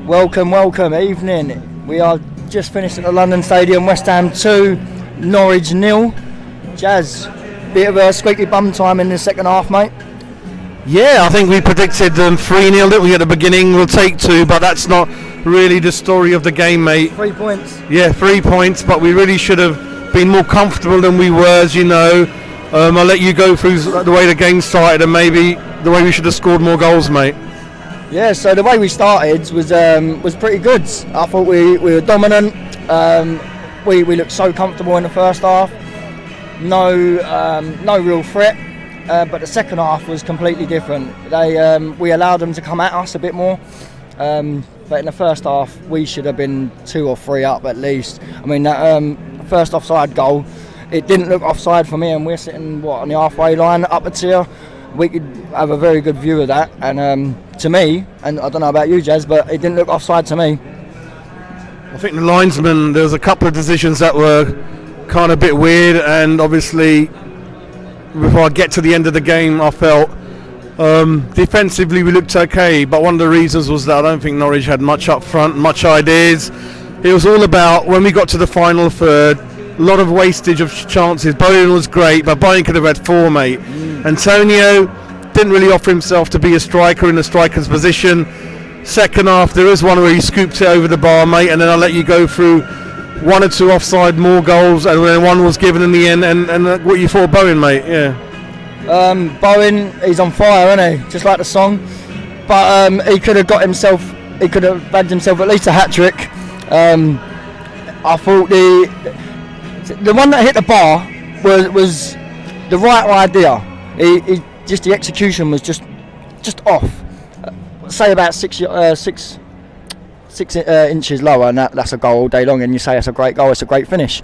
Welcome, evening. We are just finished at the London Stadium, West Ham 2, Norwich 0. Jazz, bit of a squeaky bum time in the second half, mate. Yeah, I think we predicted 3-0, didn't we, at the beginning? We'll take 2, but that's not really the story of the game, mate. 3 points. Yeah, 3 points, but we really should have been more comfortable than we were, as you know. I'll let you go through the way the game started and maybe the way we should have scored more goals, mate. Yeah, so the way we started was pretty good. I thought we were dominant. We looked so comfortable in the first half. No real threat. But the second half was completely different. We allowed them to come at us a bit more. But in the first half, we should have been 2 or 3 up at least. I mean, that first offside goal, it didn't look offside for me, and we're sitting on the halfway line up a tier. We could have a very good view of that, and to me, and I don't know about you, Jez, but it didn't look offside to me. I think the linesman, there was a couple of decisions that were kind of a bit weird, and obviously before I get to the end of the game, I felt defensively we looked okay, but one of the reasons was that I don't think Norwich had much up front, much ideas. It was all about, when we got to the final third, a lot of wastage of chances. Bowen was great, but Bowen could have had 4, mate. Antonio didn't really offer himself to be a striker in the striker's position. Second half, there is one where he scooped it over the bar, mate, and then I'll let you go through 1 or 2 offside, more goals, and then 1 was given in the end. And what you thought, Bowen, mate? Yeah. Bowen, he's on fire, isn't he? Just like the song. But he could have bagged himself at least a hat trick. I thought the one that hit the bar was the right idea. The execution was just off. Say about 6 inches lower, and that's a goal all day long. And you say it's a great goal, it's a great finish.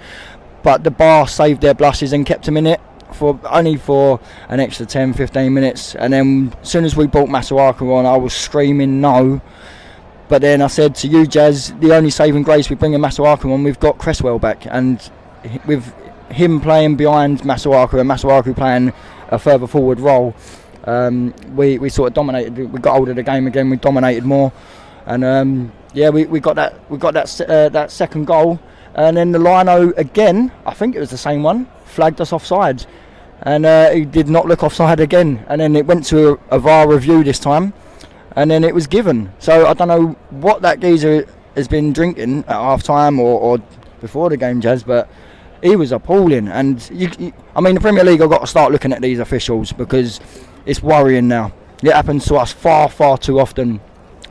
But the bar saved their blushes and kept them in it only for an extra 10-15 minutes. And then as soon as we brought Masuaku on, I was screaming no. But then I said to you, Jazz, the only saving grace with bringing Masuaku on, we've got Cresswell back, and with him playing behind Masuaku and Masuaku playing a further forward role, we sort of dominated. We got hold of the game again. We dominated more, and we got that second goal, and then the lino again. I think it was the same one. Flagged us offside, and he did not look offside again. And then it went to a VAR review this time, and then it was given. So I don't know what that geezer has been drinking at half time or before the game, Jazz, but he was appalling. And I mean, the Premier League have got to start looking at these officials, because it's worrying now. It happens to us far too often.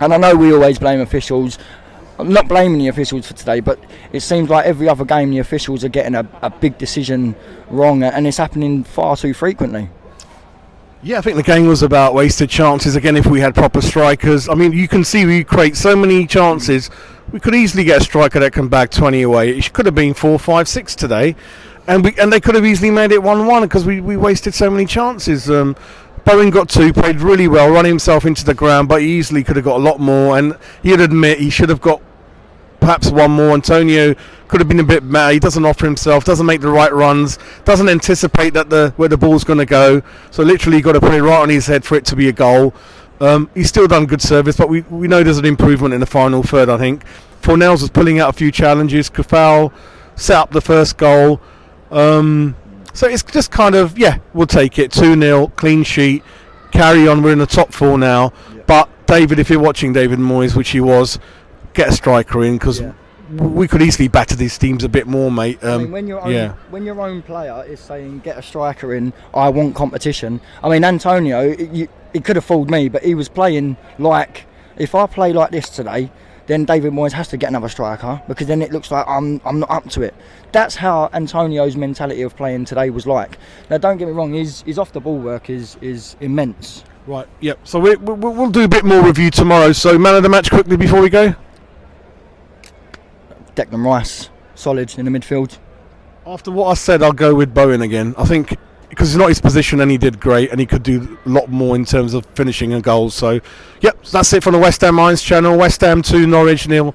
And I know we always blame officials. I'm not blaming the officials for today, but it seems like every other game the officials are getting a big decision wrong, and it's happening far too frequently. Yeah, I think the game was about wasted chances. Again, if we had proper strikers, I mean, you can see we create so many chances. We could easily get a striker that can bag 20 away. It could have been 4, 5, 6 today, and they could have easily made it 1-1 because we wasted so many chances. Bowen got 2, played really well, run himself into the ground, but he easily could have got a lot more, and he'd admit he should have got perhaps 1 more. Antonio could have been a bit mad. He doesn't offer himself, doesn't make the right runs, doesn't anticipate that where the ball's going to go. So literally got to put it right on his head for it to be a goal. He's still done good service, but we know there's an improvement in the final third, I think. Fornells was pulling out a few challenges. Kufal set up the first goal. So it's just kind of, we'll take it. 2-0, clean sheet, carry on. We're in the top 4 now. Yeah. But David, if you're watching David Moyes, which he was, get a striker in, because we could easily batter these teams a bit more, mate. I mean, when your own player is saying get a striker in, I want competition. I mean, Antonio, he could have fooled me, but he was playing like, if I play like this today, then David Moyes has to get another striker, because then it looks like I'm not up to it. That's how Antonio's mentality of playing today was like. Now, don't get me wrong, his off the ball work is immense. Right. Yep. So we'll do a bit more review tomorrow. So man of the match quickly before we go. Declan Rice, solid in the midfield. After what I said, I'll go with Bowen again. I think because it's not his position, and he did great, and he could do a lot more in terms of finishing and goals. So, that's it from the West Ham Minds channel. West Ham 2, Norwich 0.